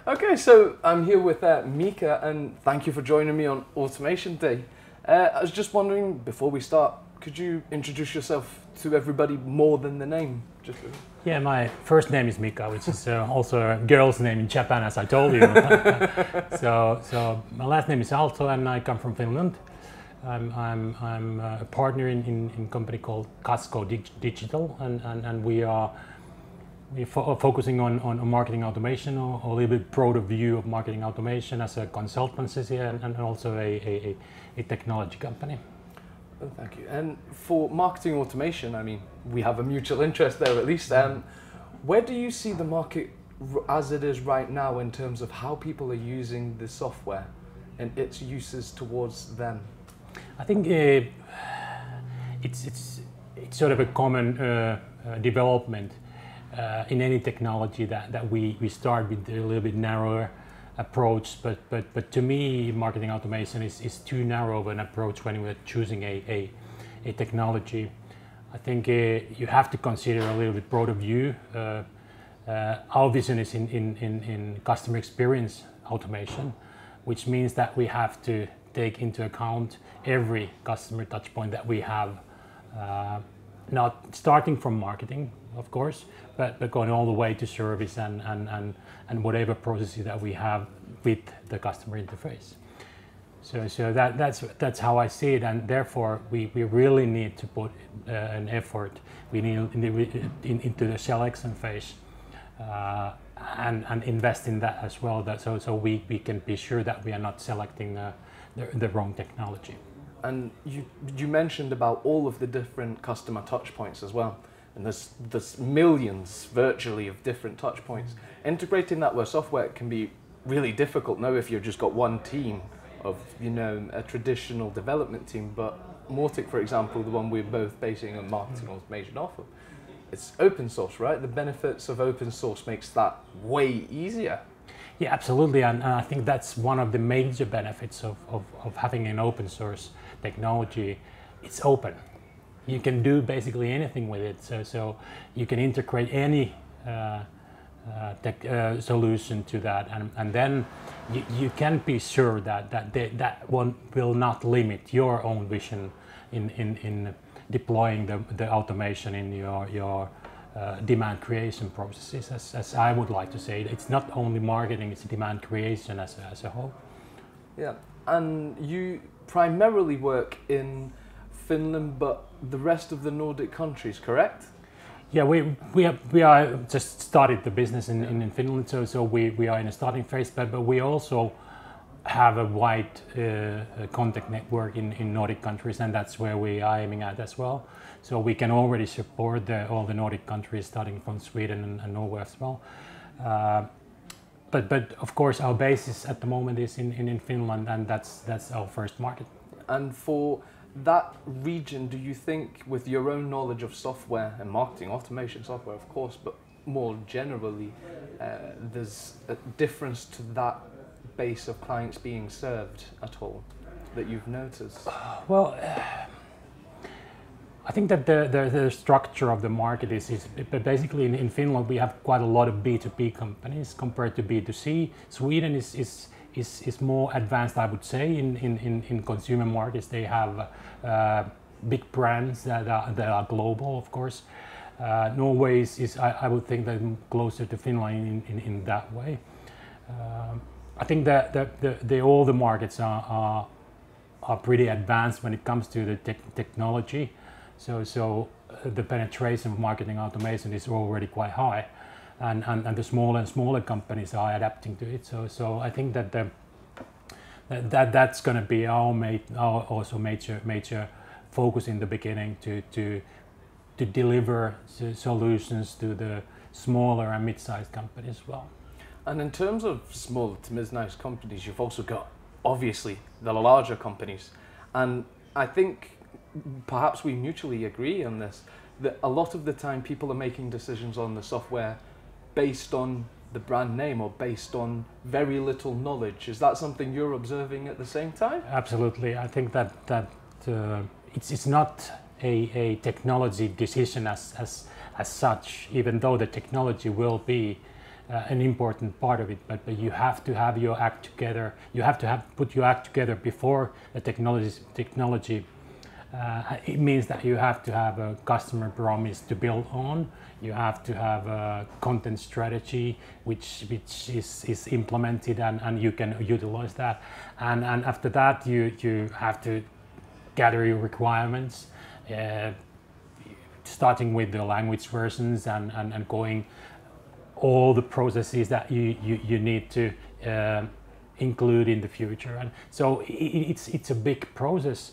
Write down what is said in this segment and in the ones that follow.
Okay, so I'm here with Mika, and thank you for joining me on Automation Day. I was just wondering, before we start, could you introduce yourself to everybody more than the name? Yeah, my first name is Mika, which is also a girl's name in Japan, as I told you. so my last name is Aalto, and I come from Finland. I'm a partner in a company called Kasko Digital, and we're focusing on marketing automation, or a little bit broader view of marketing automation as a consultancy and also a technology company. Oh, thank you. And for marketing automation, I mean, we have a mutual interest there at least. Where do you see the market as it is right now in terms of how people are using the software and its uses towards them? I think it's sort of a common development in any technology that we start with a little bit narrower approach, but to me marketing automation is too narrow of an approach when we're choosing a technology. I think you have to consider a little bit broader view. Our vision is in customer experience automation, which means that we have to take into account every customer touch point that we have, not starting from marketing, of course, but going all the way to service and whatever processes that we have with the customer interface. So that's how I see it, and therefore we really need to put an effort. We need into the selection phase and invest in that as well. So we can be sure that we are not selecting the wrong technology. And you mentioned about all of the different customer touch points as well. And there's millions virtually of different touch points. Integrating that with software can be really difficult now if you've just got one team of, a traditional development team. But Mautic, for example, the one we're both basing on marketing automation off of, it's open source, right? The benefits of open source makes that way easier. Yeah, absolutely, and I think that's one of the major benefits of having an open source technology. It's open. You can do basically anything with it, so you can integrate any solution to that, and then you can be sure that one will not limit your own vision in deploying the automation in your demand creation processes, as I would like to say. It's not only marketing, it's demand creation as a whole. Yeah, and you primarily work in Finland, but the rest of the Nordic countries, correct? Yeah, we are just started the business in Finland, so we are in a starting phase, but we also have a wide contact network in Nordic countries, and that's where we are aiming at as well. So we can already support all the Nordic countries, starting from Sweden and Norway as well. But of course, our basis at the moment is in Finland, and that's our first market. And for that region, do you think, with your own knowledge of software and marketing automation software, of course, but more generally, there's a difference to that base of clients being served at all that you've noticed? Well, I think that the structure of the market is basically in Finland we have quite a lot of B2B companies compared to B2C. Sweden is more advanced, I would say, in consumer markets. They have big brands that are global, of course. Norway is I would think that closer to Finland in that way. I think that all the markets are pretty advanced when it comes to the technology. So the penetration of marketing automation is already quite high, and the smaller and smaller companies are adapting to it. So I think that's going to be our also major focus in the beginning to deliver solutions to the smaller and mid-sized companies as well. And in terms of small to mid-sized companies, you've also got, obviously, the larger companies. And I think perhaps we mutually agree on this, that a lot of the time people are making decisions on the software based on the brand name or based on very little knowledge. Is that something you're observing at the same time? Absolutely. I think that it's not a technology decision as such, even though the technology will be an important part of it, but you have to have your act together. You have to put your act together before the technology. It means that you have to have a customer promise to build on. You have to have a content strategy which is implemented and you can utilize that. And after that you have to gather your requirements, starting with the language versions and going all the processes that you need to include in the future. And so it's a big process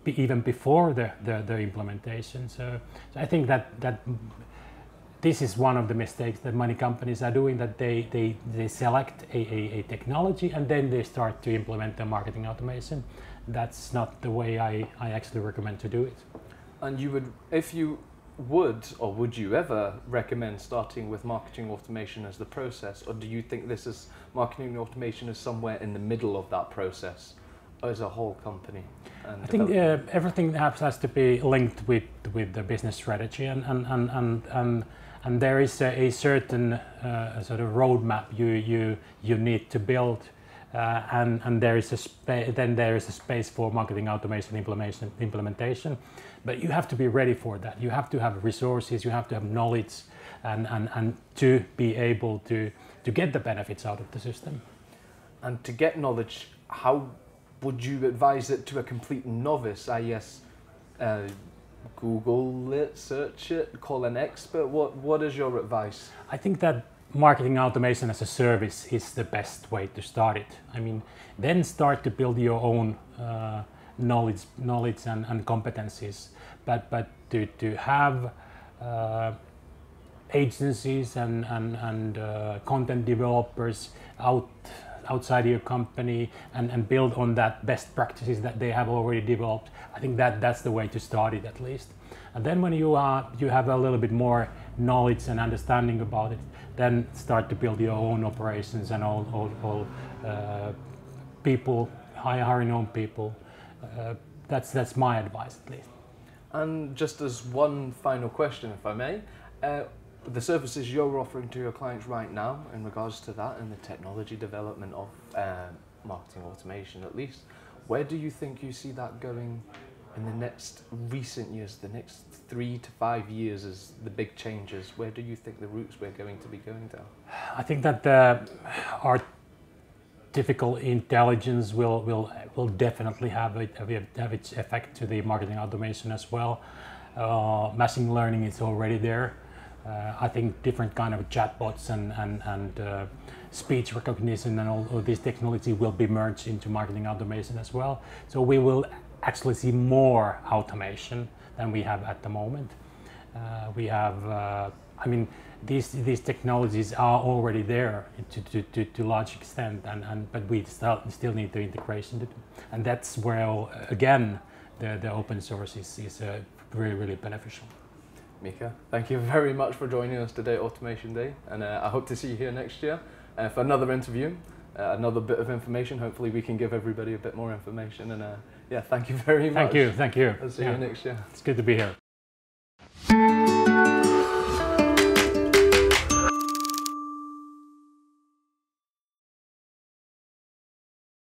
even before the implementation. So I think that this is one of the mistakes that many companies are doing, that they select a technology and then they start to implement the marketing automation. That's not the way I actually recommend to do it. And you would, if you would, or would you ever recommend starting with marketing automation as the process, or do you think this is marketing automation is somewhere in the middle of that process as a whole company? And I think everything has to be linked with the business strategy, and there is a certain sort of roadmap you need to build, and there is then there is a space for marketing automation implementation. But you have to be ready for that. You have to have resources, you have to have knowledge, and to be able to get the benefits out of the system. And to get knowledge, how would you advise it to a complete novice? Google it, search it, call an expert. What is your advice? I think that marketing automation as a service is the best way to start it. I mean, then start to build your own knowledge and competencies, but to have agencies and content developers outside your company and build on that best practices that they have already developed. I think that's the way to start it, at least. And then when you have a little bit more knowledge and understanding about it, then start to build your own operations and all people, hiring own people. That's my advice, at least. And just as one final question, if I may, the services you're offering to your clients right now in regards to that and the technology development of marketing automation, at least, where do you think you see that going in the next recent years, the next 3 to 5 years, as the big changes? Where do you think the routes we're going to be going down? I think that artificial intelligence will definitely have its effect to the marketing automation as well. Machine learning is already there. I think different kind of chatbots and speech recognition and all these technology will be merged into marketing automation as well. So we will actually see more automation than we have at the moment. We have, I mean, these technologies are already there to large extent, but we still need the integration, and that's where again the open source is really beneficial. Mika, thank you very much for joining us today at Automation Day, and I hope to see you here next year for another interview, another bit of information. Hopefully we can give everybody a bit more information, and yeah, thank you very much. Thank you. I'll see you next year. It's good to be here.